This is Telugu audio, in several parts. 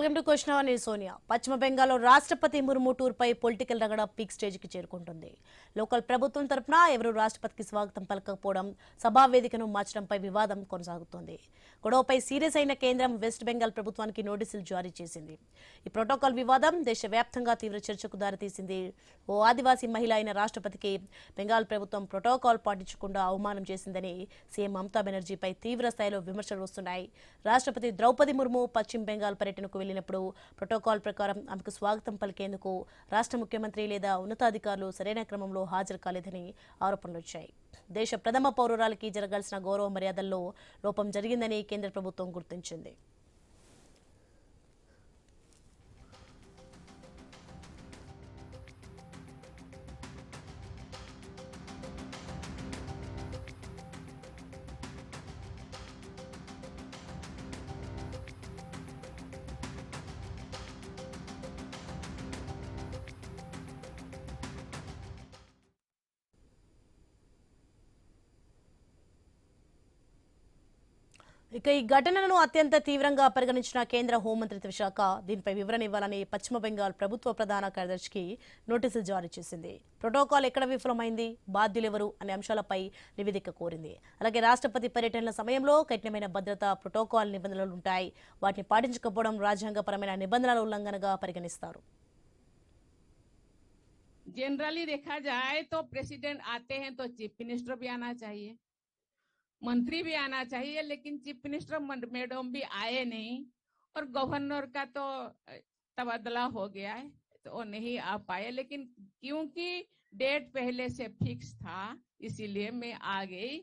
వెల్కమ్ టు క్వశ్చన్ అవర్ నేను సోనియా. పశ్చిమ బెంగాల్లో రాష్ట్రపతి ముర్ము టూర్పై పొలిటికల్ రగడ పీక్ స్టేజ్కి చేరుకుంటుంది. లోకల్ ప్రభుత్వం తరపున ఎవరూ రాష్ట్రపతికి స్వాగతం పలకకపోవడం, సభా వేదికను మార్చడంపై వివాదం కొనసాగుతోంది. గొడవపై సీరియస్ అయిన కేంద్రం వెస్ట్ బెంగాల్ ప్రభుత్వానికి నోటీసులు జారీ చేసింది. ఈ ప్రోటోకాల్ వివాదం దేశవ్యాప్తంగా తీవ్ర చర్చకు దారితీసింది. ఓ ఆదివాసీ మహిళ అయిన రాష్ట్రపతికి బెంగాల్ ప్రభుత్వం ప్రోటోకాల్ పాటించకుండా అవమానం చేసిందని సీఎం మమతా బెనర్జీపై తీవ్ర స్థాయిలో విమర్శలు వస్తున్నాయి. రాష్ట్రపతి ద్రౌపది ముర్ము పశ్చిమ బెంగాల్ పర్యటనకు వెళ్లినప్పుడు ప్రోటోకాల్ ప్రకారం ఆమెకు స్వాగతం పలికేందుకు రాష్ట్ర ముఖ్యమంత్రి లేదా ఉన్నతాధికారులు సరైన క్రమంలో హాజరు కాలేదని ఆరోపణలు వచ్చాయి. దేశ ప్రథమ పౌరురాలకి జరగాల్సిన గౌరవ మర్యాదల్లో లోపం జరిగిందని కేంద్ర ప్రభుత్వం గుర్తించింది. ఇక ఈ ఘటనను అత్యంత తీవ్రంగా పరిగణించిన కేంద్ర హోంమంత్రిత్వ శాఖ దీనిపై వివరణ ఇవ్వాలని పశ్చిమ బెంగాల్ ప్రభుత్వ ప్రధాన కార్యదర్శికి నోటీసులు జారీ చేసింది. ప్రోటోకాల్ ఎక్కడ విఫలమైంది, బాధ్యులెవరు అనే అంశాలపై నివేదిక కోరింది. అలాగే రాష్ట్రపతి పర్యటనల సమయంలో కఠినమైన భద్రతా ప్రోటోకాల్ నిబంధనలు ఉంటాయి. వాటిని పాటించకపోవడం రాజ్యాంగపరమైన నిబంధనల ఉల్లంఘనగా పరిగణిస్తారు. जनरली देखा जाए तो प्रेसिडेंट आते हैं तो चीफ मिनिस्टर भी आना चाहिए, मंत्री भी आना चाहिए, लेकिन चीफ मिनिस्टर मैडम भी आए नहीं और गवर्नर का तो तबादला हो गया है तो वो नहीं आ पाए। लेकिन क्योंकि डेट पहले से फिक्स था इसीलिए मैं आ गई।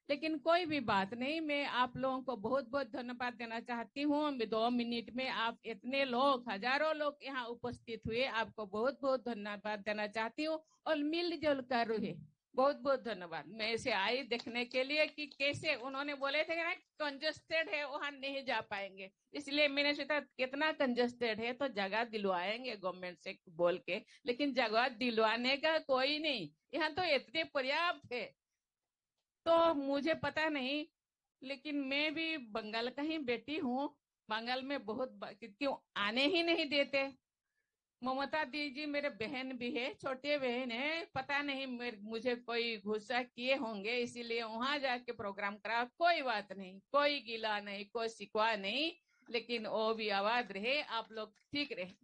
लेकिन कोई भी बात नहीं, मैं आप लोगों को बहुत बहुत धन्यवाद देना चाहती हूँ। 2 मिनट में आप इतने लोग, हजारों लोग यहाँ उपस्थित हुए, आपको बहुत बहुत धन्यवाद देना चाहती हूँ और मिलजुल कर रहे। बहुत बहुत धन्यवाद। मैं इसे आई देखने के लिए कि कैसे उन्होंने बोले थे ना कंजस्टेड है वहां नहीं जा पाएंगे, इसलिए मैंने सोचा कितना कंजस्टेड है तो जगह दिलवाएंगे गवर्नमेंट से बोल के, लेकिन जगह दिलवाने का कोई नहीं, यहाँ तो इतने पर्याप्त है। तो मुझे पता नहीं, लेकिन मैं भी बंगाल का ही बेटी हूँ। बंगाल में बहुत क्यों आने ही नहीं देते। ममता दीदी मेरे बहन भी है, छोटे बहन है, पता नहीं मुझे कोई गुस्सा किए होंगे इसीलिए वहां जाके प्रोग्राम करा। कोई बात नहीं, कोई गिला नहीं, कोई शिकवा नहीं, लेकिन वो भी आवाज रहे, आप लोग ठीक रहे।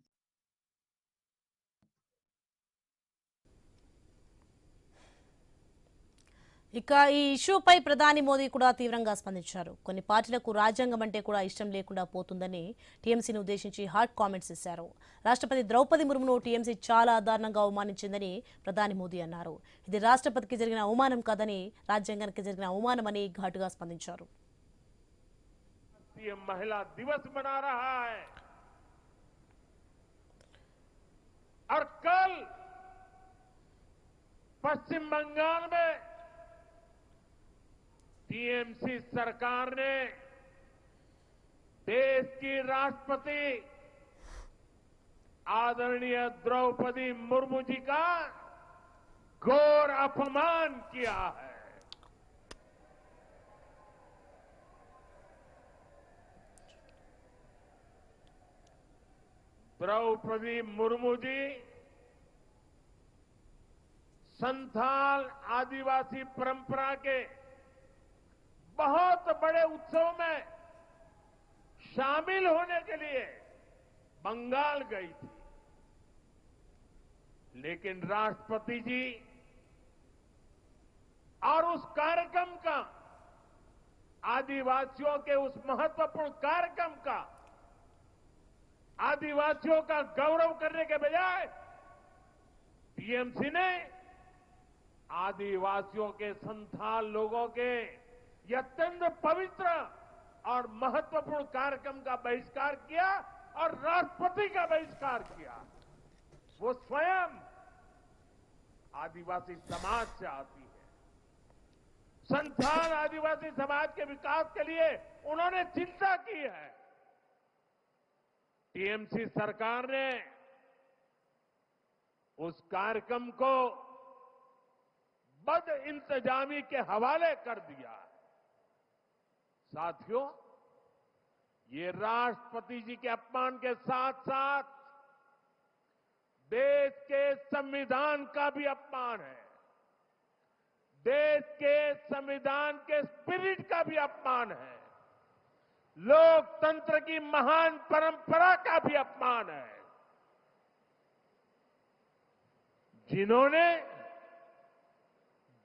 ఇక ఈ ఇష్యూపై ప్రధాని మోదీ కూడా తీవ్రంగా స్పందించారు. కొన్ని పార్టీలకు రాజ్యాంగం అంటే కూడా ఇష్టం లేకుండా పోతుందని టీఎంసీని ఉద్దేశించి హాట్ కామెంట్స్ ఇచ్చారు. రాష్ట్రపతి ద్రౌపది ముర్మును టీఎంసీ చాలా దారుణంగా అవమానించిందని ప్రధాని మోదీ అన్నారు. ఇది రాష్ట్రపతికి జరిగిన అవమానం కాదని, రాజ్యాంగానికి జరిగిన అవమానమని ఘాటుగా స్పందించారు. महिला दिवस मना रहा है और कल पश्चिम बंगाल में टीएमसी सरकार ने देश की राष्ट्रपति आदरणीय द्रौपदी मुर्मू जी का घोर अपमान किया है। द्रौपदी मुर्मू जी संथाल आदिवासी परंपरा के बहुत बड़े उत्सव में शामिल होने के लिए बंगाल गई थी, लेकिन राष्ट्रपति जी और उस कार्यक्रम का, आदिवासियों के उस महत्वपूर्ण कार्यक्रम का, आदिवासियों का गौरव करने के बजाय टीएमसी ने आदिवासियों के संथाल लोगों के यह अत्यंत पवित्र और महत्वपूर्ण कार्यक्रम का बहिष्कार किया और राष्ट्रपति का बहिष्कार किया। वो स्वयं आदिवासी समाज से आती है, संथाल आदिवासी समाज के विकास के लिए उन्होंने चिंता की है। टीएमसी सरकार ने उस कार्यक्रम को बद इंतजामी के हवाले कर दिया। साथियों, ये राष्ट्रपति जी के अपमान के साथ साथ देश के संविधान का भी अपमान है, देश के संविधान के स्पिरिट का भी अपमान है, लोकतंत्र की महान परंपरा का भी अपमान है। जिन्होंने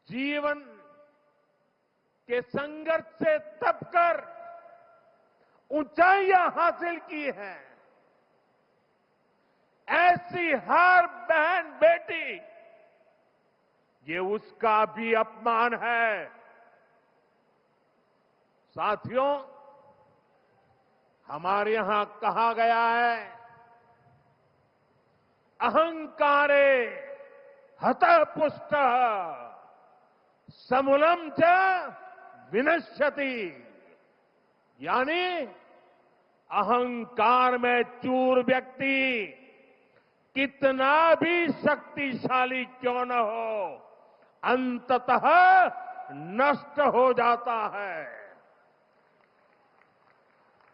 जीवन के संघर्ष से तपकर ऊंचाइयां हासिल की हैं, ऐसी हर बहन बेटी, ये उसका भी अपमान है। साथियों, हमारे यहां कहा गया है, अहंकारे हतः पुष्टः समूलम च विनश्यति, यानी अहंकार में चूर व्यक्ति कितना भी शक्तिशाली क्यों न हो, अंततः नष्ट हो जाता है।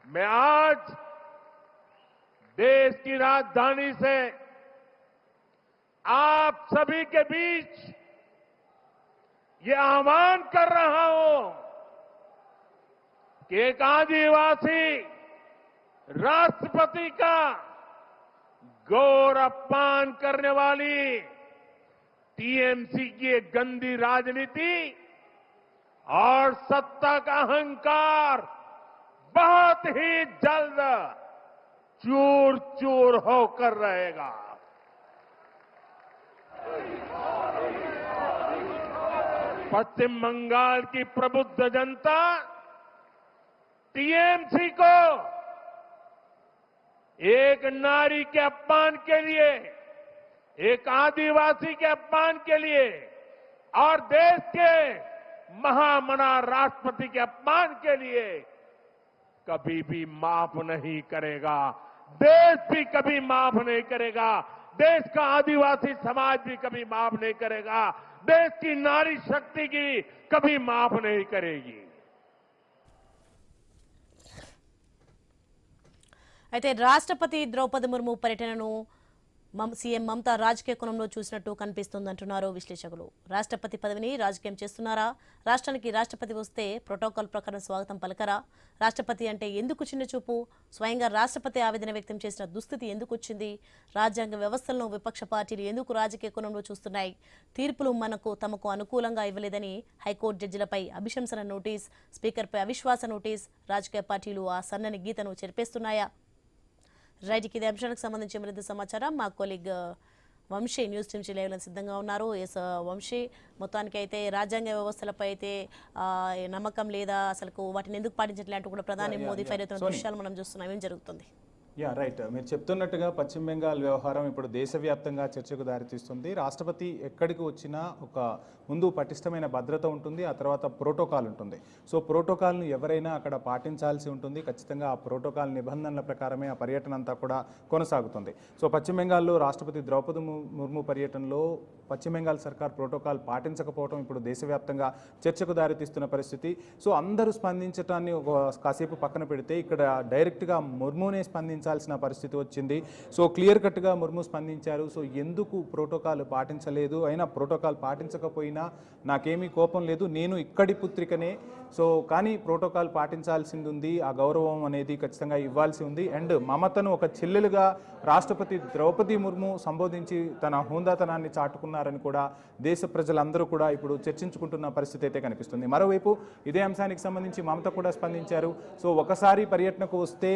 मैं आज देश की राजधानी से आप सभी के बीच ये आह्वान कर रहा हूं कि एक आदिवासी राष्ट्रपति का गौर अपमान करने वाली टीएमसी की एक गंदी राजनीति और सत्ता का अहंकार बहुत ही जल्द चूर चूर होकर रहेगा। पश्चिम बंगाल की प्रबुद्ध जनता टीएमसी को एक नारी के अपमान के लिए, एक आदिवासी के अपमान के लिए और देश के महामना राष्ट्रपति के अपमान के लिए कभी भी माफ नहीं करेगा। देश भी कभी माफ नहीं करेगा, देश का आदिवासी समाज भी कभी माफ नहीं करेगा, देश की नारी शक्ति की कभी माफ नहीं करेगी। అయితే రాష్ట్రపతి ద్రౌపది ముర్ము పర్యటనను సీఎం మమతా రాజకీయ కోణంలో చూసినట్టు కనిపిస్తుందంటున్నారు విశ్లేషకులు. రాష్ట్రపతి పదవిని రాజకీయం చేస్తున్నారా? రాష్ట్రానికి రాష్ట్రపతి వస్తే ప్రోటోకాల్ ప్రకారం స్వాగతం పలకరా? రాష్ట్రపతి అంటే ఎందుకు చిన్న చూపు? స్వయంగా రాష్ట్రపతి ఆవేదన వ్యక్తం చేసిన దుస్థితి ఎందుకు వచ్చింది? రాజ్యాంగ వ్యవస్థలను విపక్ష పార్టీలు ఎందుకు రాజకీయ కోణంలో చూస్తున్నాయి? తీర్పులు తమకు అనుకూలంగా ఇవ్వలేదని హైకోర్టు జడ్జిలపై అభిశంసన నోటీస్, స్పీకర్పై అవిశ్వాస నోటీస్ రాజకీయ పార్టీలు ఆ సన్నని గీతను చెరిపేస్తున్నాయా? రైట్కి ఇదే అంశానికి సంబంధించి మరింత సమాచారం మా కొలీగ్ వంశీ న్యూస్ టీమ్ లైవ్లో సిద్ధంగా ఉన్నారు. ఎస్ వంశీ, మొత్తానికి అయితే రాజ్యాంగ వ్యవస్థలపై అయితే నమ్మకం లేదా, అసలు వాటిని ఎందుకు పాటించట్లేదు కూడా ప్రధాని మోదీ ఫైర్ అవుతున్న దృశ్యాలు మనం చూస్తున్నాం. ఏం జరుగుతుంది? రైట్, మీరు చెప్తున్నట్టుగా పశ్చిమ బెంగాల్ వ్యవహారం ఇప్పుడు దేశవ్యాప్తంగా చర్చకు దారితీస్తుంది. రాష్ట్రపతి ఎక్కడికి వచ్చినా ఒక ముందు పటిష్టమైన భద్రత ఉంటుంది, ఆ తర్వాత ప్రోటోకాల్ ఉంటుంది. సో ప్రోటోకాల్ను ఎవరైనా అక్కడ పాటించాల్సి ఉంటుంది. ఖచ్చితంగా ఆ ప్రోటోకాల్ నిబంధనల ప్రకారమే ఆ పర్యటన అంతా కూడా కొనసాగుతుంది. సో పశ్చిమ బెంగాల్లో రాష్ట్రపతి ద్రౌపది ముర్ము పర్యటనలో పశ్చిమ బెంగాల్ సర్కార్ ప్రోటోకాల్ పాటించకపోవడం ఇప్పుడు దేశవ్యాప్తంగా చర్చకు దారితీస్తున్న పరిస్థితి. సో అందరూ స్పందించడాన్ని కాసేపు పక్కన పెడితే ఇక్కడ డైరెక్ట్గా ముర్మునే స్పందించాల్సిన పరిస్థితి వచ్చింది. సో క్లియర్ కట్గా ముర్ము స్పందించారు. సో ఎందుకు ప్రోటోకాల్ పాటించలేదు, అయినా ప్రోటోకాల్ పాటించకపోయినా నాకేమీ కోపం లేదు, నేను ఇక్కడి పుత్రికనే, సో కానీ ప్రోటోకాల్ పాటించాల్సింది ఉంది, ఆ గౌరవం అనేది ఖచ్చితంగా ఇవ్వాల్సి ఉంది. అండ్ మమతను ఒక చెల్లెలుగా రాష్ట్రపతి ద్రౌపది ముర్ము సంబోధించి తన హోందాతనాన్ని చాటుకున్నారని కూడా దేశ ప్రజలందరూ కూడా ఇప్పుడు చర్చించుకుంటున్న పరిస్థితి అయితే కనిపిస్తుంది. మరోవైపు ఇదే అంశానికి సంబంధించి మమత కూడా స్పందించారు. సో ఒకసారి పర్యటనకు వస్తే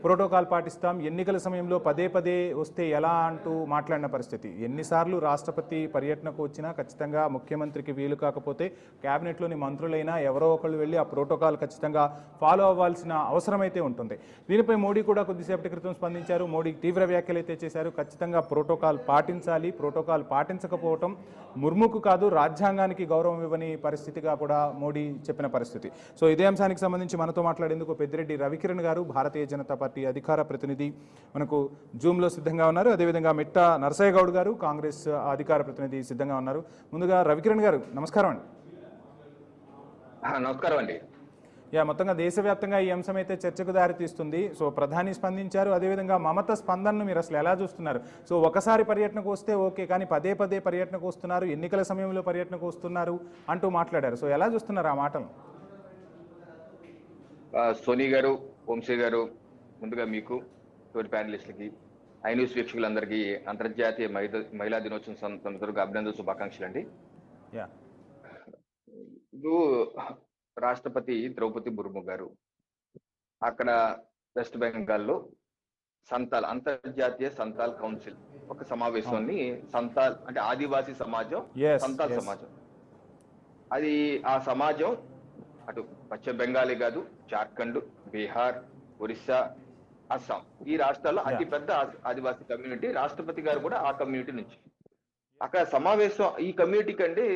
ప్రోటోకాల్ పాటిస్తాం, ఎన్నికల సమయంలో పదే పదే వస్తే ఎలా అంటూ మాట్లాడిన పరిస్థితి. ఎన్నిసార్లు రాష్ట్రపతి పర్యటనకు వచ్చినా ఖచ్చితంగా ముఖ్యమంత్రికి వీలు కాకపోతే క్యాబినెట్లోని మంత్రులైనా ఎవరో ఒకళ్ళు వెళ్ళి ఆ ప్రోటోకాల్ ఖచ్చితంగా ఫాలో అవ్వాల్సిన అవసరం అయితే ఉంటుంది. దీనిపై మోడీ కూడా కొద్దిసేపటి క్రితం స్పందించారు. మోడీ తీవ్ర వ్యాఖ్యలు అయితే చేశారు. ఖచ్చితంగా ప్రోటోకాల్ పాటించాలి, ప్రోటోకాల్ పాటించకపోవటం ముర్ముకు కాదు రాజ్యాంగానికి గౌరవం ఇవ్వని పరిస్థితిగా కూడా మోడీ చెప్పిన పరిస్థితి. సో ఇదే అంశానికి సంబంధించి మనతో మాట్లాడేందుకు పెద్దిరెడ్డి రవికిరణ్ గారు, భారతీయ జనతా పార్టీ అధికార ప్రతినిధి, మనకు జూమ్లో సిద్ధంగా ఉన్నారు. అదేవిధంగా మిట్ట నరసయ్య గౌడ్ గారు, కాంగ్రెస్ అధికార ప్రతినిధి సిద్ధంగా ఉన్నారు. ముందుగా రవికిరణ్ గారు నమస్కారం అండి. నమస్కారం అండి. మొత్తంగా దేశవ్యాప్తంగా ఈ అంశం అయితే చర్చకు దారితీస్తుంది. సో ప్రధాని స్పందించారు, అదేవిధంగా మమత స్పందనను మీరు అసలు ఎలా చూస్తున్నారు? సో ఒకసారి పర్యటనకు వస్తే ఓకే, కానీ పదే పదే పర్యటనకు వస్తున్నారు, ఎన్నికల సమయంలో పర్యటనకు వస్తున్నారు అంటూ మాట్లాడారు. సో ఎలా చూస్తున్నారు ఆ మాటలు? సోనీ గారు, వంశీ గారు, ముందుగా మీకు తోటి ప్యానలిస్టులకి, ఐ న్యూస్ వీక్షకులందరికీ అంతర్జాతీయ మహిళా దినోత్సవం సందర్భంగా అభినందన శుభాకాంక్షలు అండి. ఇప్పుడు రాష్ట్రపతి ద్రౌపది ముర్ము గారు అక్కడ వెస్ట్ బెంగాల్లో సంతాల్ అంతర్జాతీయ సంతాల్ కౌన్సిల్ ఒక సమావేశాన్ని, సంతాల్ అంటే ఆదివాసీ సమాజం, సంతాల్ సమాజం, అది ఆ సమాజం అటు పశ్చిమ బెంగాలే కాదు, జార్ఖండ్, బీహార్, ఒరిస్సా, అస్సాం ఈ రాష్ట్రాల్లో అతిపెద్ద ఆదివాసీ కమ్యూనిటీ. రాష్ట్రపతి గారు కూడా ఆ కమ్యూనిటీ నుంచి అక్కడ సమావేశం. ఈ కమ్యూనిటీ కంటే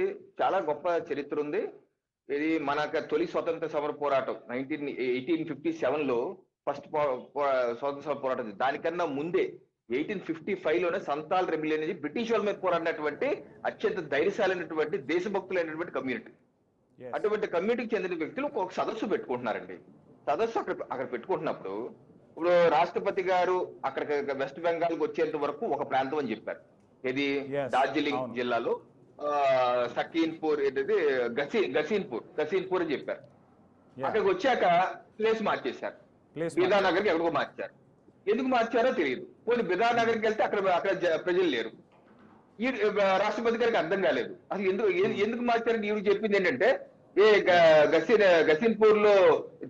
చాలా గొప్ప చరిత్ర ఉంది. ఇది మన తొలి స్వతంత్ర సమర పోరాటం 1857లో ఫస్ట్ స్వతంత్ర సమర పోరాటం. దానికన్నా ముందే 1855లోనే సంతాల్ రెబిలియన్ అనేది బ్రిటిష్ వాళ్ళ మీద పోరాడినటువంటి అత్యంత ధైర్యశాలైనటువంటి దేశభక్తులైనటువంటి కమ్యూనిటీ. అటువంటి కమ్యూనిటీకి చెందిన వ్యక్తులు ఒక సదస్సు పెట్టుకుంటున్నారండి. సదస్సు అక్కడ పెట్టుకుంటున్నప్పుడు ఇప్పుడు రాష్ట్రపతి గారు అక్కడ వెస్ట్ బెంగాల్కి వచ్చేంత వరకు ఒక ప్రాంతం అని చెప్పారు. ఇది డార్జిలింగ్ జిల్లాలో సకీన్పూర్, ఏంటది గసీన్పూర్ అని చెప్పారు. అక్కడికి వచ్చాక ప్లేస్ మార్చేశారు, బిదానగర్కి ఎక్కడికో మార్చారు. ఎందుకు మార్చారో తెలియదు. పోనీ బిదానగర్కి వెళ్తే అక్కడ ప్రజలు లేరు. ఈ రాష్ట్రపతి గారికి అర్థం కాలేదు అసలు ఎందుకు మార్చారని. ఈవిడ చెప్పింది ఏంటంటే, గసీన్పూర్ లో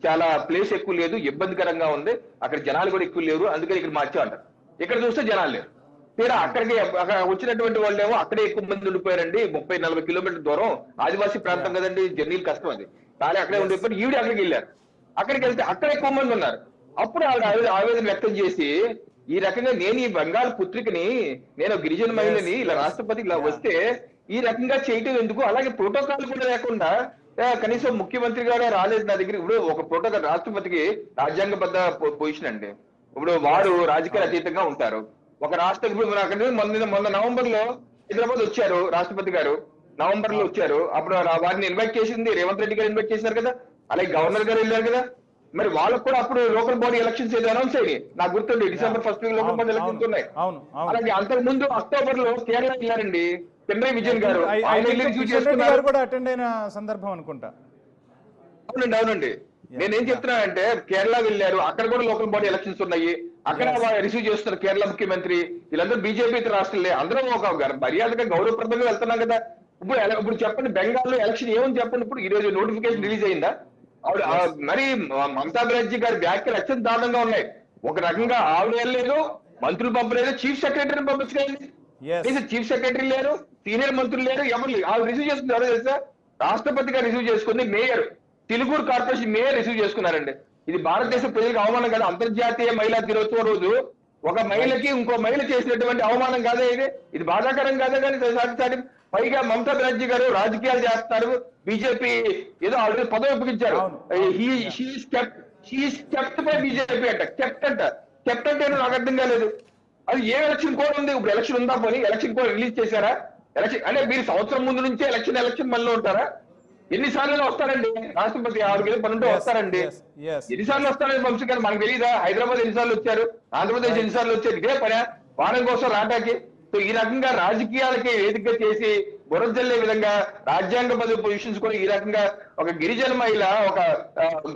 చాలా ప్లేస్ ఎక్కువ లేదు, ఇబ్బందికరంగా ఉంది, అక్కడ జనాలు కూడా ఎక్కువ లేరు, అందుకని ఇక్కడ మార్చామంటారు. ఇక్కడ చూస్తే జనాలు లేరు. తీరా అక్కడ వచ్చినటువంటి వాళ్ళేమో అక్కడే ఎక్కువ మంది ఉండిపోయారండి. 30-40 కిలోమీటర్ల దూరం, ఆదివాసీ ప్రాంతం కదండి, జర్నీలు కష్టం అది. కానీ అక్కడే ఉండిపోయి ఈవిడ అక్కడికి వెళ్ళారు. అక్కడికి వెళ్తే అక్కడ ఎక్కువ మంది ఉన్నారు. అప్పుడు ఆవిడ ఆవేదన వ్యక్తం చేసి, ఈ రకంగా నేను ఈ బెంగాల్ పుత్రికని, నేను గిరిజన మహిళని ఇలా రాష్ట్రపతి ఇలా వస్తే ఈ రకంగా చేయటం ఎందుకు? అలాగే ప్రోటోకాల్ కూడా లేకుండా కనీసం ముఖ్యమంత్రి గారు రాలేదు నా దగ్గర. ఇప్పుడు ఒక ప్రోటోకాల్, రాష్ట్రపతికి రాజ్యాంగబద్ధ పొజిషన్ అండి. ఇప్పుడు వారు రాజకీయ అతీతంగా ఉంటారు. ఒక రాష్ట్రం ఇప్పుడు మొన్న నవంబర్ లో హైదరాబాద్ వచ్చారు రాష్ట్రపతి గారు, నవంబర్ లో వచ్చారు. అప్పుడు వారిని ఇన్వైట్ చేసింది రేవంత్ రెడ్డి గారు ఇన్వైట్ చేశారు కదా, అలాగే గవర్నర్ గారు వెళ్ళారు కదా. మరి వాళ్ళకు కూడా అప్పుడు లోకల్ బాడీ ఎలక్షన్స్ ఏదో అనౌన్స్ అయ్యి నాకు గుర్తుంది, December 1st local body elections ఉన్నాయి. అలాగే అంతకు ముందు అక్టోబర్ లో కేరళ వెళ్ళారండి పినరయ్ విజయన్ గారు, కూడా అటెండ్ అయిన సందర్భం అనుకుంటా. అవునండి. నేనేం చెప్తున్నానంటే, కేరళ వెళ్ళారు, అక్కడ కూడా లోకల్ బాడీ ఎలక్షన్స్ ఉన్నాయి, అక్కడ రిసీవ్ చేస్తున్నారు కేరళ ముఖ్యమంత్రి. వీళ్ళందరూ బీజేపీ రాష్ట్రాలే, అందరం ఒక మర్యాదగా గౌరవప్రదంగా వెళ్తున్నాం కదా. ఇప్పుడు చెప్పండి, బెంగాల్లో ఎలక్షన్ ఏమని చెప్పండి. ఇప్పుడు ఈ రోజు నోటిఫికేషన్ రిలీజ్ అయిందా? మరి మమతా బెనర్జీ గారి వ్యాఖ్యలు అత్యంత దారుణంగా ఉన్నాయి. ఒక రకంగా ఆవిడ వెళ్ళలేదు, మంత్రులు పంపలేదు, చీఫ్ సెక్రటరీని పంపించలేదు. చీఫ్ సెక్రటరీ లేరు, సీనియర్ మంత్రులు లేరు, ఎవరు లేరు. ఆవిడ రిసీవ్ చేసుకుంది ఎవరో తెలుసా? రాష్ట్రపతి గారు రిసీవ్ చేసుకుంది మేయర్, తిలుగూరు కార్పొరేషన్ మేయర్ రిసీవ్ చేసుకున్నారండి. ఇది భారతదేశ ప్రజలకు అవమానం కదా? అంతర్జాతీయ మహిళా దినోత్సవం రోజు ఒక మహిళకి ఇంకో మహిళ చేసినటువంటి అవమానం కాదా ఇది బాధాకరం కాదా? కానీ పైగా మమతా బెనర్జీ గారు రాజకీయాలు చేస్తున్నారు, బీజేపీ ఏదో ఆల్రెడీ పదవి ఒప్పించారు. బీజేపీ అంట కెప్ట్ అంటే నాకు అర్థం కాలేదు. అది ఏ ఎలక్షన్ కోడ్ ఉంది? ఇప్పుడు ఎలక్షన్ ఉందా? పోనీ ఎలక్షన్ కోడ్ రిలీజ్ చేశారా? ఎలక్షన్ అంటే మీరు సంవత్సరం ముందు నుంచే ఎలక్షన్ మళ్ళీ ఉంటారా? ఎన్నిసార్లు వస్తారండి రాష్ట్రపతి? 6 వస్తారండి. ఎన్నిసార్లు వస్తారండి వంశీ గారు? మనకు తెలియదా? హైదరాబాద్ ఎన్నిసార్లు వచ్చారు, ఆంధ్రప్రదేశ్ ఎన్నిసార్లు వచ్చారు? ఇదే పని వారం కోసం రాటాకి. సో ఈ రకంగా రాజకీయాలకి వేదిక చేసి బురజల్లే విధంగా రాజ్యాంగబద్ధ పొజిషన్స్ కూడా ఈ రకంగా ఒక గిరిజన మహిళ, ఒక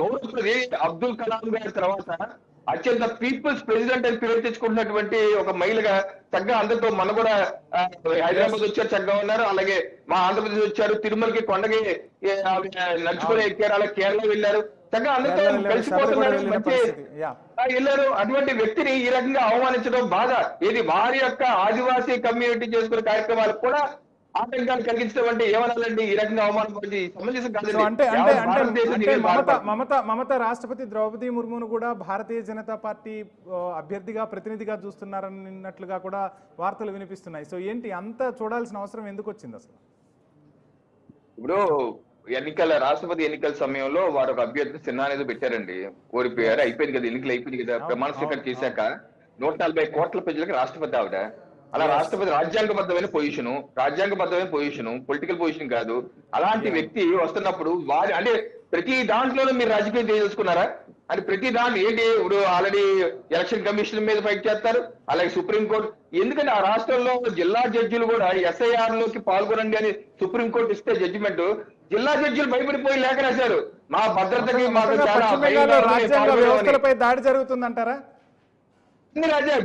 గౌరవప్రది అబ్దుల్ కలాం గారి తర్వాత అత్యంత పీపుల్స్ ప్రెసిడెంట్ అని పేరు తెచ్చుకుంటున్నటువంటి ఒక మహిళగా చక్కగా అందరితో మన కూడా హైదరాబాద్ వచ్చారు, చక్కగా ఉన్నారు. అలాగే మా ఆంధ్రప్రదేశ్ వచ్చారు, తిరుమలకి కొండకి నడుచుకుని ఎక్కారు, అలాగే కేరళ వెళ్ళారు, చక్కగా అందరితో కలిసిపోతున్నారు, మంచి వెళ్ళారు. అటువంటి వ్యక్తిని ఈ రకంగా అవమానించడం బాధ. ఇది వారి యొక్క ఆదివాసీ కమ్యూనిటీ చేసుకునే కార్యక్రమాలకు కూడా ఆటంకాలు కలిగించడం అంటే ఏమనాలండి? ఈ రకంగా అవమానపడి సమంజసం కాదండి. మమత రాష్ట్రపతి ద్రౌపది ముర్మును కూడా భారతీయ జనతా పార్టీ అభ్యర్థిగా ప్రతినిధిగా చూస్తున్నారన్నట్లుగా కూడా వార్తలు వినిపిస్తున్నాయి. సో ఏంటి అంత చూడాల్సిన అవసరం ఎందుకు వచ్చింది అసలు? ఇప్పుడు రాష్ట్రపతి ఎన్నికల సమయంలో వారు ఒక అభ్యర్థి సిన్హా అనేది పెట్టారండి, ఓడిపోయారు. అయిపోయింది కదా, ఎన్నికలు అయిపోయింది కదా. ప్రమాణ స్వీకారం చేశాక 140 కోట్ల ప్రజలకు రాష్ట్రపతి ఆవిడ. అలా రాష్ట్రపతి రాజ్యాంగబద్ధమైన పొజిషన్ పొలిటికల్ పొజిషన్ కాదు. అలాంటి వ్యక్తి వస్తున్నప్పుడు వారి అంటే ప్రతి దాంట్లోనూ మీరు రాజకీయం చేయదలుచుకున్నారా? అంటే ప్రతి దాంట్లో ఏంటి, ఇప్పుడు ఆల్రెడీ ఎలక్షన్ కమిషన్ మీద ఫైట్ చేస్తారు, అలాగే సుప్రీంకోర్టు. ఎందుకంటే ఆ రాష్ట్రంలో జిల్లా జడ్జిలు కూడా SIR లోకి పాల్గొనండి అని సుప్రీంకోర్టు ఇస్తే జడ్జిమెంట్, జిల్లా జడ్జిలు భయపడిపోయి లేఖ రాశారు, మా భద్రతకి మాకు చాలా పశ్చిమ బెంగాల్లో రాజ్యాంగ వ్యవస్థలపై దాడి జరుగుతుందంటారా?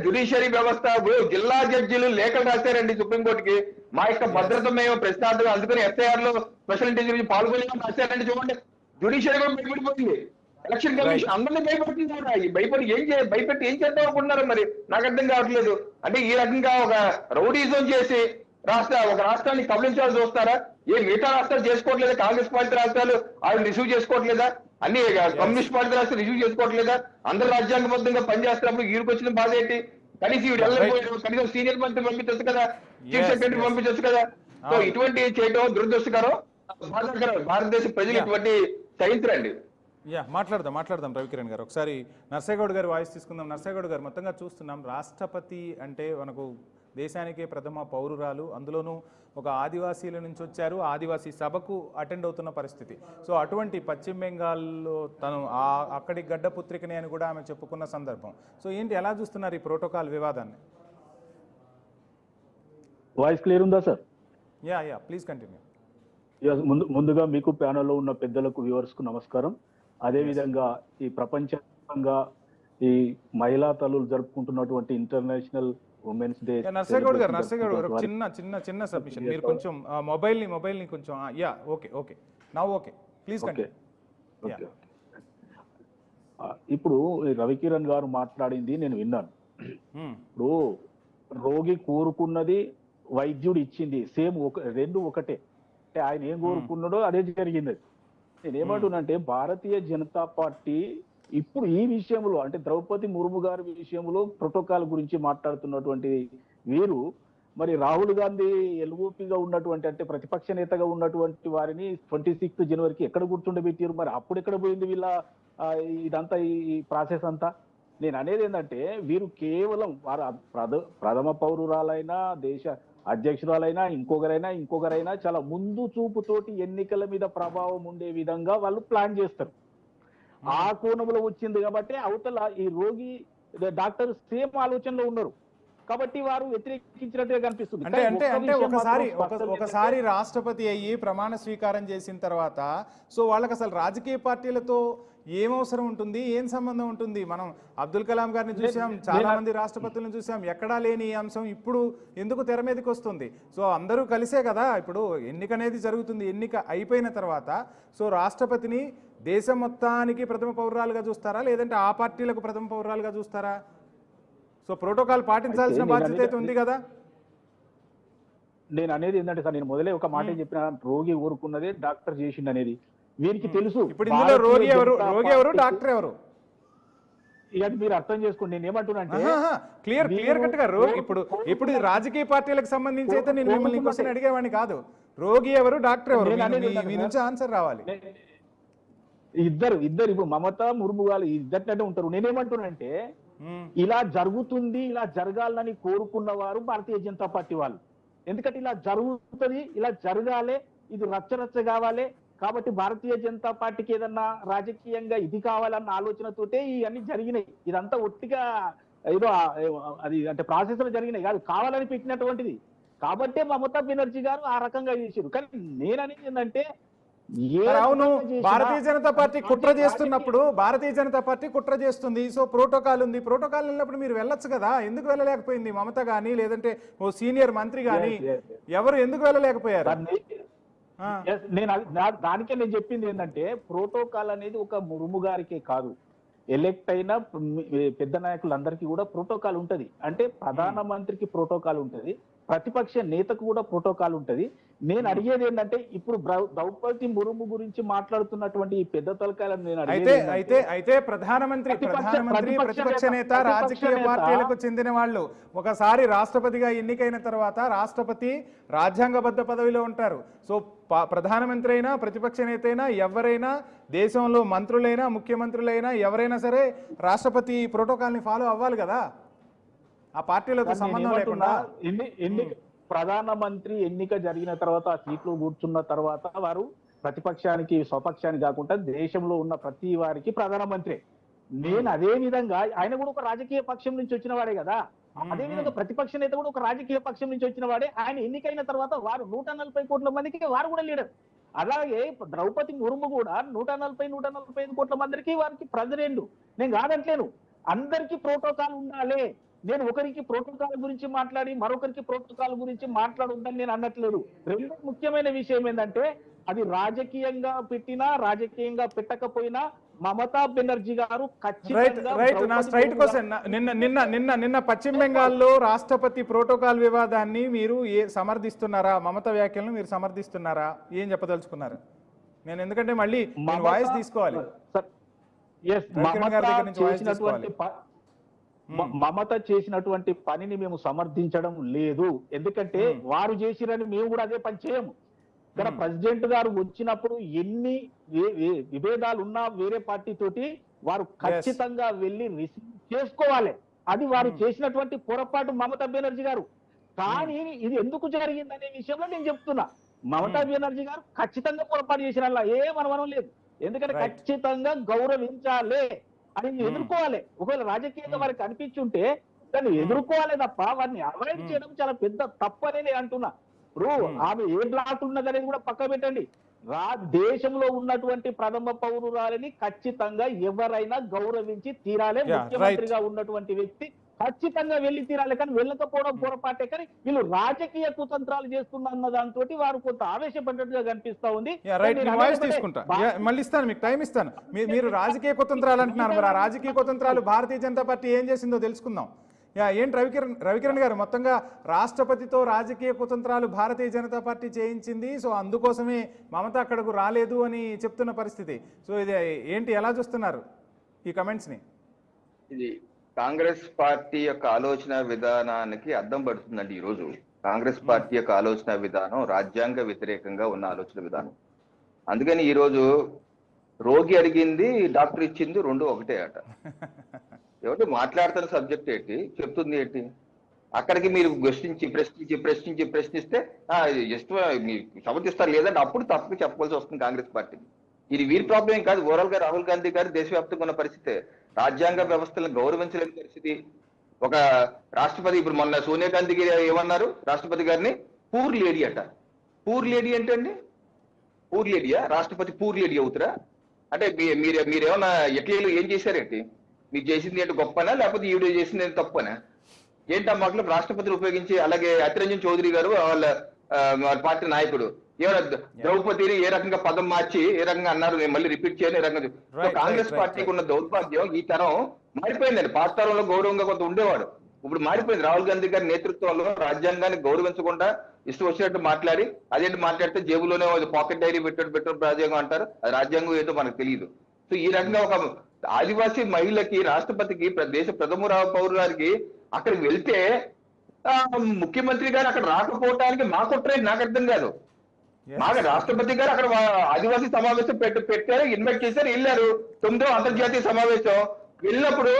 జ్యుడిషియరీ వ్యవస్థ జిల్లా జడ్జిలు లేఖలు రాశారండి సుప్రీంకోర్టుకి, మా యొక్క భద్రత మేము ప్రశ్నార్థం, అందుకని SIR లో స్పెషల్ ఇంటెలిజెన్స్ పాల్గొని రాశారండి. చూడండి, జ్యుడిషియరీ కూడా భయపడిపోయింది, ఎలక్షన్ కమిషన్ అందరినీ భయపడుతుంది. భయపెట్టి ఏం చేద్దాం అనుకుంటున్నారు మరి నాకు అర్థం కావట్లేదు. అంటే ఈ రకంగా ఒక రౌడీజం చేసి ఒక రాష్ట్రాన్ని కబలించాల్సి వస్తారా? మిగతా రాష్ట్రాలు చేసుకోవట్లేదా? కాంగ్రెస్ పార్టీ రాష్ట్రాలు ఆయన రిసీవ్ చేసుకోవట్లేదా? అన్ని కమ్యూనిస్ట్ పార్టీ రాష్ట్రాలు రిసీవ్ చేసుకోవట్లేదా? అందరు రాజ్యాంగబద్ధంగా పనిచేస్తున్నప్పుడు వీరికి వచ్చిన బాధ ఏంటి? కనీసం వీడు వెళ్ళకపోయారు, కనీసం సీనియర్ మంత్రి పంపించచ్చు కదా, చీఫ్ సెక్రటరీ పంపించచ్చు కదా. సో ఇటువంటి చేయడం దురదృష్టకరం, బాధాకరం. భారతదేశ ప్రజలు ఇటువంటి సహించరండి. మాట్లాడదాం రవికిరణ్ గారు. ఒకసారి నర్సేగౌడ్ గారి వాయిస్ తీసుకుందాం. నర్సేగౌడ్ గారు, మొత్తంగా చూస్తున్నాం రాష్ట్రపతి అంటే మనకు దేశానికే ప్రథమ పౌరురాలు, అందులోనూ ఒక ఆదివాసీల నుంచి వచ్చారు, ఆదివాసీ సభకు అటెండ్ అవుతున్న పరిస్థితి. సో అటువంటి పశ్చిమ బెంగాల్లో తను అక్కడి గడ్డపుత్రికని అని కూడా ఆమె చెప్పుకున్న సందర్భం. సో ఏంటి, ఎలా చూస్తున్నారు ఈ ప్రోటోకాల్ వివాదాన్ని? వాయిస్ క్లియర్ ఉందా సార్? Yeah please continue. ముందుగా మీకు ప్యానల్లో ఉన్న పెద్దలకు, వ్యూవర్స్ కు నమస్కారం. అదే విధంగా ఈ ప్రపంచంగా ఈ మహిళా తల్లులు జరుపుకుంటున్నటువంటి ఇంటర్నేషనల్ ఉమెన్స్ డే. నర్సేగౌడ్ గారు చిన్న సబ్మిషన్, మీరు కొంచెం మొబైల్ ని కొంచెం okay now okay please continue. ఇప్పుడు రవికిరణ్ గారు మాట్లాడింది నేను విన్నాను. ఇప్పుడు రోగి కోరుకున్నది వైద్యుడు ఇచ్చింది, సేమ్ రెండు ఒకటే. అంటే ఆయన ఏం కోరుకున్నాడో అదే జరిగింది. నేనేమంటున్నానంటే భారతీయ జనతా పార్టీ ఇప్పుడు ఈ విషయంలో, అంటే ద్రౌపది ముర్ము గారి విషయంలో ప్రోటోకాల్ గురించి మాట్లాడుతున్నటువంటి వీరు, మరి రాహుల్ గాంధీ ఎల్ఓపిగా ఉన్నటువంటి, అంటే ప్రతిపక్ష నేతగా ఉన్నటువంటి వారిని 26 జనవరికి ఎక్కడ కూర్చుండబెట్టారు? మరి అప్పుడు ఎక్కడ పోయింది వీళ్ళ ఇదంతా, ఈ ప్రాసెస్ అంతా? నేను అనేది ఏంటంటే, వీరు కేవలం వారు ప్రథమ పౌరురాలైనా, దేశ అధ్యక్షురాలైనా, ఇంకొకరైనా చాలా ముందు చూపుతోటి ఎన్నికల మీద ప్రభావం ఉండే విధంగా వాళ్ళు ప్లాన్ చేస్తారు. ఆ కోణంలో వచ్చింది కాబట్టి అవతల ఈ రోగి డాక్టర్ సేమ్ ఆలోచనలో ఉన్నారు కాబట్టి వారు వ్యతిరేకించినట్టుగా కనిపిస్తుంది. అంటే ఒకసారి రాష్ట్రపతి అయ్యి ప్రమాణ స్వీకారం చేసిన తర్వాత సో వాళ్ళకి అసలు రాజకీయ పార్టీలతో ఏం అవసరం ఉంటుంది, ఏం సంబంధం ఉంటుంది? మనం అబ్దుల్ కలాం గారిని చూసాం, చాలా మంది రాష్ట్రపతులను చూసాం, ఎక్కడా లేని ఈ అంశం ఇప్పుడు ఎందుకు తెర మీదకి వస్తుంది? సో అందరూ కలిసే కదా ఇప్పుడు ఎన్నిక అనేది జరుగుతుంది. ఎన్నిక అయిపోయిన తర్వాత సో రాష్ట్రపతిని దేశం మొత్తానికి ప్రథమ పౌరాలుగా చూస్తారా, లేదంటే ఆ పార్టీలకు ప్రథమ పౌరాలుగా చూస్తారా? సో ప్రోటోకాల్ పాటించాల్సిన బాధ్యత అయితే ఉంది కదా. నేను అనేది ఏంటంటే సార్, నేను మొదలే ఒక మాట చెప్పిన, రోగి ఊరుకున్నదే డాక్టర్ చేసిండు అనేది వీరికి తెలుసు. ఇప్పుడు ఇందులో రోగి ఎవరు డాక్టర్ ఎవరు ఇలాంటి మీరు అర్థం చేసుకోండి. నేను ఏమంటున్నానంటే క్లియర్ కట్ గా ఇప్పుడు రాజకీయ పార్టీలకు సంబంధించి అయితే నేను మిమ్మల్ని క్వశ్చన్ అడిగేవాడిని కాదు. రోగి ఎవరు డాక్టర్ ఎవరు మీ నుంచి ఆన్సర్ రావాలి. ఇద్దరు ఇప్పుడు మమతా ముర్ము వాళ్ళు ఇద్దరికంటే ఉంటారు. నేనేమంటున్నానంటే ఇలా జరుగుతుంది, ఇలా జరగాలని కోరుకున్న వారు భారతీయ జనతా పార్టీ వాళ్ళు. ఎందుకంటే ఇలా జరుగుతుంది, ఇలా జరగాలి, ఇది రచ్చరచ్చ కావాలి కాబట్టి భారతీయ జనతా పార్టీకి ఏదన్నా రాజకీయంగా ఇది కావాలన్న ఆలోచనతోటే ఇవన్నీ జరిగినాయి. ఇదంతా ఒట్టిగా ఏదో అది అంటే ప్రాసెస్ లో జరిగినాయి కాదు, కావాలని పెట్టినటువంటిది. కాబట్టే మమతా బెనర్జీ గారు ఆ రకంగా చేశారు. కానీ నేననేది ఏంటంటే, అవును, భారతీయ జనతా పార్టీ కుట్ర చేస్తున్నప్పుడు భారతీయ జనతా పార్టీ కుట్ర చేస్తుంది. సో ప్రోటోకాల్ ఉంది, ప్రోటోకాల్ వెళ్ళినప్పుడు మీరు వెళ్ళొచ్చు కదా. ఎందుకు వెళ్ళలేకపోయింది మమత గానీ, లేదంటే ఓ సీనియర్ మంత్రి గానీ, ఎవరు ఎందుకు వెళ్ళలేకపోయారు? నేను దానికే నేను చెప్పింది ఏంటంటే, ప్రోటోకాల్ అనేది ఒక ముర్ము గారికే కాదు, ఎలెక్ట్ అయిన పెద్ద నాయకులందరికీ కూడా ప్రోటోకాల్ ఉంటది. అంటే ప్రధానమంత్రికి ప్రోటోకాల్ ఉంటది, ప్రతిపక్ష నేతకు కూడా ప్రోటోకాల్ ఉంటది. నేను అడిగేది ఏంటంటే, ఇప్పుడు ద్రౌపది ముర్ము గురించి మాట్లాడుతున్నటువంటి ఈ పెద్ద తలకాయలను నేను అయితే ప్రధానమంత్రి ప్రతిపక్ష నేత, రాజకీయ పార్టీలకు చెందిన వాళ్ళు ఒకసారి రాష్ట్రపతిగా ఎన్నికైన తర్వాత రాష్ట్రపతి రాజ్యాంగబద్ధ పదవిలో ఉంటారు. సో ప్రధానమంత్రి అయినా, ప్రతిపక్ష నేత అయినా, ఎవరైనా, దేశంలో మంత్రులైనా, ముఖ్యమంత్రులైనా, ఎవరైనా సరే రాష్ట్రపతి ప్రోటోకాల్ని ఫాలో అవ్వాలి కదా. ఆ పార్టీలతో కానీ నేను సంబంధం ఏమంటున్నా, లేకుండా ప్రధానమంత్రి ఎన్నిక జరిగిన తర్వాత ఆ సీట్లో కూర్చున్న తర్వాత వారు ప్రతిపక్షానికి స్వపక్షానికి కాకుండా దేశంలో ఉన్న ప్రతి వారికి ప్రధానమంత్రి. నేను అదే విధంగా ఆయన కూడా ఒక రాజకీయ పక్షం నుంచి వచ్చిన వాడే కదా. అదే విధంగా ప్రతిపక్ష నేత కూడా ఒక రాజకీయ పక్షం నుంచి వచ్చిన వాడే. ఆయన ఎన్నికైన తర్వాత వారు 140 కోట్ల మందికి వారు కూడా లీడర్. అలాగే ద్రౌపది ముర్ము కూడా 145 కోట్ల మందికి వారికి ప్రెసిడెంట్. నేను కాదంటలేను, అందరికీ ప్రోటోకాల్ ఉండాలి. నేను ఒకరికి ప్రోటోకాల్ గురించి మాట్లాడి మరొకరికి ప్రోటోకాల్ గురించి మాట్లాడొద్దని నేను అనట్లేదు. రెండో ముఖ్యమైన విషయం ఏంటంటే, అది రాజకీయంగా పెట్టినా రాజకీయంగా పెట్టకపోయినా మమతా బెనర్జీ గారు ఖచ్చితంగా నా స్ట్రైట్ క్వశ్చన్, నిన్న పశ్చిమ బెంగాల్లో రాష్ట్రపతి ప్రోటోకాల్ వివాదాన్ని మీరు సమర్థిస్తున్నారా? మమతా వ్యాఖ్యలను మీరు సమర్థిస్తున్నారా? ఏం చెప్పదలుచుకున్నారు? నేను ఎందుకంటే మళ్ళీ వాయిస్ తీసుకోవాలి. మమత చేసినటువంటి పనిని మేము సమర్థించడం లేదు. ఎందుకంటే వారు చేసిరని మేము కూడా అదే పని చేయము. ఇక్కడ ప్రెసిడెంట్ గారు వచ్చినప్పుడు ఎన్ని విభేదాలు ఉన్నా వేరే పార్టీ తోటి వారు ఖచ్చితంగా వెళ్ళి రిసీవ్ చేసుకోవాలి. అది వారు చేసినటువంటి పొరపాటు మమతా బెనర్జీ గారు. కానీ ఇది ఎందుకు జరిగిందనే విషయంలో నేను చెప్తున్నా, మమతా బెనర్జీ గారు ఖచ్చితంగా పొరపాటు చేసిన ఏమనవనం లేదు. ఎందుకంటే ఖచ్చితంగా గౌరవించాలి, అని ఎదుర్కోవాలి. ఒకవేళ రాజకీయంగా వారికి అనిపించుంటే దాన్ని ఎదుర్కోవాలి తప్ప వారిని అవాయిడ్ చేయడం చాలా పెద్ద తప్పనే నేను అంటున్నా. ఇప్పుడు ఆమె ఏ బ్లాక్ ఉన్నదనేది కూడా పక్క పెట్టండి. దేశంలో ఉన్నటువంటి ప్రథమ పౌరురాలని ఖచ్చితంగా ఎవరైనా గౌరవించి తీరాలి. ముఖ్యమంత్రిగా ఉన్నటువంటి వ్యక్తి ఖచ్చితంగా వెళ్ళి తీరాలి. కానీ వెళ్ళకపోవడం పొరపాటే. కానీ వీళ్ళు రాజకీయ కుతంత్రాలు చేస్తున్న దాంతో వారు కొంత ఆవేశపడ్డట్టుగా కనిపిస్తా ఉంది. మళ్ళీ ఇస్తాను, మీకు టైం ఇస్తాను. మీరు రాజకీయ కుతంత్రాలు అంటున్నారు, మరి ఆ రాజకీయ కుతంత్రాలు భారతీయ జనతా పార్టీ ఏం చేసిందో తెలుసుకుందాం. ఏంటి రవికిరణ్ గారు, మొత్తంగా రాష్ట్రపతితో రాజకీయ కుతంత్రాలు భారతీయ జనతా పార్టీ చేయించింది, సో అందుకోసమే మమత అక్కడకు రాలేదు అని చెప్తున్న పరిస్థితి. సో ఇది ఏంటి, ఎలా చూస్తున్నారు ఈ కమెంట్స్ ని? ఇది కాంగ్రెస్ పార్టీ యొక్క ఆలోచన విధానానికి అద్దం పడుతుందండి. ఈరోజు కాంగ్రెస్ పార్టీ యొక్క ఆలోచన విధానం రాజ్యాంగ వ్యతిరేకంగా ఉన్న ఆలోచన విధానం. అందుకని ఈరోజు రోగి అడిగింది డాక్టర్ ఇచ్చింది రెండు ఒకటే అట. ఎవరు మాట్లాడుతున్న సబ్జెక్ట్ ఏంటి, చెప్తుంది ఏంటి? అక్కడికి మీరు ప్రశ్నిస్తే జస్ట్ సమర్థిస్తారు, లేదంటే అప్పుడు తప్పుగా చెప్పవలసి వస్తుంది కాంగ్రెస్ పార్టీకి. ఇది వీరి ప్రాబ్లం కాదు, ఓవరాల్ గా రాహుల్ గాంధీ గారు దేశవ్యాప్తంగా ఉన్న పరిస్థితి, రాజ్యాంగ వ్యవస్థలను గౌరవించలేని పరిస్థితి. ఒక రాష్ట్రపతి, ఇప్పుడు మొన్న సోనియా గాంధీ ఏమన్నారు రాష్ట్రపతి గారిని? పూర్ లేడీ అట. పూర్ లేడీ ఏంటండి? పూర్ లేడీయా? రాష్ట్రపతి పూర్ లేడీ అవుతారా? అంటే మీరేమన్నా ఎట్లా ఏం చేశారేంటి? మీరు చేసింది ఏంటి గొప్పనా, లేకపోతే ఈవిడ చేసింది ఏంటి తప్పనా? ఏంటా మాటలు రాష్ట్రపతిని ఉపయోగించి, అలాగే అతిరంజన్ చౌదరి గారు వాళ్ళ పార్టీ నాయకుడు ఏమైనా ద్రౌపదిని ఏ రకంగా పదం మార్చి ఏ రకంగా అన్నారు, నేను మళ్ళీ రిపీట్ చేయను. ఏ రకంగా కాంగ్రెస్ పార్టీకి ఉన్న దౌర్భాగ్యం, ఈ తరం మారిపోయిందండి. పాత తరంలో గౌరవంగా కొంత ఉండేవాడు, ఇప్పుడు మారిపోయింది. రాహుల్ గాంధీ గారి నేతృత్వంలో రాజ్యాంగాన్ని గౌరవించకుండా ఇష్టం వచ్చినట్టు మాట్లాడి, అదేంటి మాట్లాడితే జేబులోనే పాకెట్ డైరీ పెట్టడం రాజ్యాంగం అంటారు. అది రాజ్యాంగం ఏదో మనకు తెలియదు. సో ఈ రకంగా ఒక ఆదివాసీ మహిళకి, రాష్ట్రపతికి, దేశ ప్రథమ పౌరులకి అక్కడికి వెళ్తే ముఖ్యమంత్రి గారు అక్కడ రాకపోవడానికి మా కుట్రే నాకు అర్థం కాదు. మాకు రాష్ట్రపతి గారు అక్కడ ఆదివాసీ సమావేశం పెట్టారు, ఇన్వైట్ చేశారు, వెళ్ళారు. 9వ అంతర్జాతీయ సమావేశం వెళ్ళినప్పుడు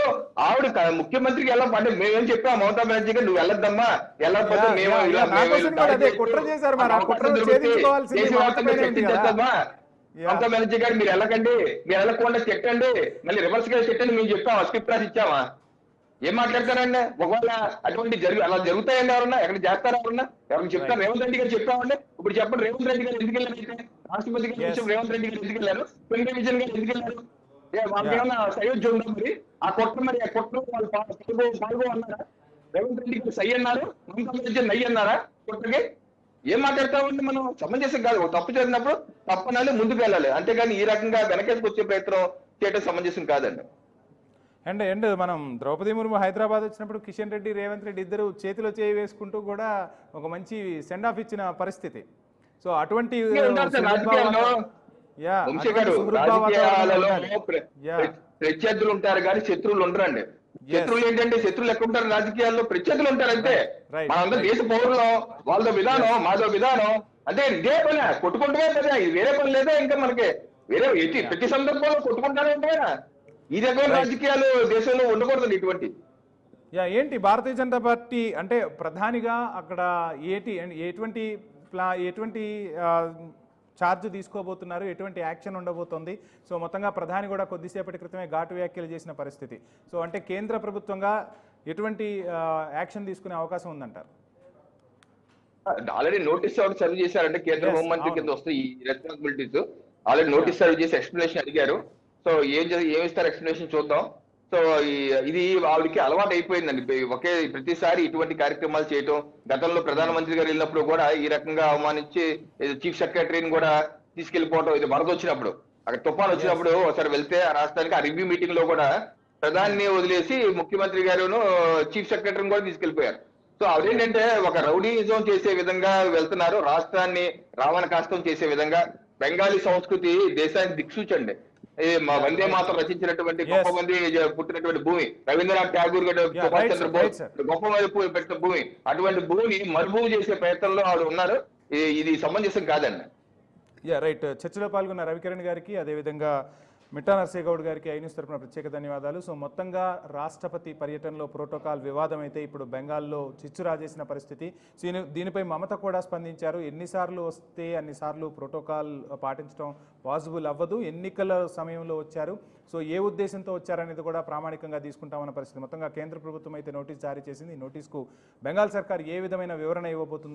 ఆవిడ ముఖ్యమంత్రికి అంటే మేమేం చెప్పాము, మమతా బెనర్జీ గారు నువ్వు వెళ్ళొద్దమ్మా, వెళ్ళకపోతే మమతా బెనర్జీ గారు మీరు వెళ్ళకండి, మీరు వెళ్ళకుండా తిట్టండి, మళ్ళీ రివర్స్ గా తిట్టండి మేము చెప్పామా? స్క్రిప్ట్ రాసి ఇచ్చామా? ఏం మాట్లాడతారండి? ఒకవేళ అటువంటి అలా జరుగుతాయండి? ఎవరన్నా ఎక్కడ చేస్తారా? ఎవరైనా చెప్తారు? రేవంత్ రెడ్డి గారు చెప్పామండి. ఇప్పుడు చెప్పండి, రేవంత్ రెడ్డి గారు ఎందుకు వెళ్ళారు? రాష్ట్రపతి గారు రేవంత్ రెడ్డి గారు ఎందుకు వెళ్ళారు? పినరయి విజయన్ గారు ఎందుకు వెళ్ళారు? వాళ్ళకేమన్నా సయోధ్య ఉందా? మరి ఆ కొట్ట వాళ్ళు పాల్గొ అన్నారా? రేవంత్ రెడ్డి గారు సై అన్నారు, మమతా బెనర్జీ నై అన్నారా కొట్టకి? ఏం మాట్లాడతామండి మనం? సమంజసం కాదు. తప్పు చేసినప్పుడు తప్పనాలి, ముందుకు వెళ్ళాలి. అంతేగాని ఈ రకంగా వెనకేసుకు వచ్చే ప్రయత్నం చేయడం సమంజసం కాదండి. అండ్ మనం ద్రౌపది ముర్ము హైదరాబాద్ వచ్చినప్పుడు కిషన్ రెడ్డి, రేవంత్ రెడ్డి ఇద్దరు చేతిలో చేయి వేసుకుంటూ కూడా ఒక మంచి సెండ్ ఆఫ్ ఇచ్చిన పరిస్థితి. సో అటువంటి ప్రత్యర్థులు ఉంటారు కానీ శత్రువులు ఉండరండి. శత్రువులు ఏంటంటే శత్రువులు ఎక్కడ ఉంటారు రాజకీయాల్లో? ప్రత్యర్థులు ఉంటారు అంతే. మనందరం దేశ పౌరులు, వాళ్ళతో విధానం మాదో విధానం అంటే ఇదే పని, కొట్టుకుంటూనే పని, ఇది వేరే పని లేదా ఇంకా మనకి? వేరే ప్రతి సందర్భంలో కొట్టుకుంటానే ఉంటాయా? ఈ రకమైన రాజకీయాలు దేశంలో ఉండకూడదు. ఇటువంటి ఏంటి భారతీయ జనతా పార్టీ అంటే ప్రధానిగా అక్కడ ఎటువంటి ఛార్జ్ తీసుకోబోతున్నారు, ఎటువంటి యాక్షన్ ఉండబోతోంది? సో మొత్తంగా ప్రధాని కూడా కొద్దిసేపటి క్రితమే ఘాటు వ్యాఖ్యలు చేసిన పరిస్థితి. సో అంటే కేంద్ర ప్రభుత్వంగా ఎటువంటి యాక్షన్ తీసుకునే అవకాశం ఉందంటారు? ఆల్రెడీ నోటీస్ ఎవరు సర్వ్ చేశారంటే కేంద్ర హోంమంత్రి కింద వస్తాయి ఈ రెస్పాన్సిబిలిటీస్. ఆల్రెడీ నోటీస్ సర్వ్ చేసి ఎక్స్ప్లెనేషన్ అడిగారు. సో ఏమిస్తారు ఎక్స్ప్లెనేషన్ చూద్దాం. సో ఇది వాళ్ళకి అలవాటు అయిపోయిందండి. ప్రతిసారి ఇటువంటి కార్యక్రమాలు చేయటం. గతంలో ప్రధానమంత్రి గారు వెళ్ళినప్పుడు కూడా ఈ రకంగా అవమానించి చీఫ్ సెక్రటరీని కూడా తీసుకెళ్లిపోవటం, ఇది వరద వచ్చినప్పుడు, అక్కడ తుఫాన్ వచ్చినప్పుడు ఒకసారి వెళ్తే ఆ రాష్ట్రానికి ఆ రివ్యూ మీటింగ్ లో కూడా ప్రధాని వదిలేసి ముఖ్యమంత్రి గారును చీఫ్ సెక్రటరీని కూడా తీసుకెళ్లిపోయారు. సో అదేంటంటే ఒక రౌడీయిజం చేసే విధంగా వెళ్తున్నారు, రాష్ట్రాన్ని రావణ కాస్తం చేసే విధంగా. బెంగాలీ సంస్కృతి దేశానికి దిక్సూచండి. వందే మాత్రం రచించినటువంటి గొప్ప మంది పుట్టినటువంటి భూమి, రవీంద్రనాథ్ ఠాగూర్ గారు, సుభాష్ చంద్రబోస్ గొప్ప మంది పెట్టిన భూమి. అటువంటి భూమిని మరుభూమి చేసే ప్రయత్నంలో ఆవిడ ఉన్నారు. ఇది సమంజసం కాదండి. రైట్. చర్చలో పాల్గొన్న రవికిరణ్ గారికి, అదేవిధంగా మిట్టా నర్సేగౌడ్ గారికి ఐ న్యూస్ తరపున ప్రత్యేక ధన్యవాదాలు. సో మొత్తంగా రాష్ట్రపతి పర్యటనలో ప్రోటోకాల్ వివాదం అయితే ఇప్పుడు బెంగాల్లో చిచ్చు రాజేసిన పరిస్థితి. సో దీనిపై మమత కూడా స్పందించారు. ఎన్నిసార్లు వస్తే అన్నిసార్లు ప్రోటోకాల్ పాటించడం పాసిబుల్ అవ్వదు, ఎన్నికల సమయంలో వచ్చారు, సో ఏ ఉద్దేశంతో వచ్చారనేది కూడా ప్రామాణికంగా తీసుకుంటామన్న పరిస్థితి. మొత్తంగా కేంద్ర ప్రభుత్వం అయితే నోటీస్ జారీ చేసింది. ఈ నోటీస్కు బెంగాల్ సర్కార్ ఏ విధమైన వివరణ ఇవ్వబోతుందో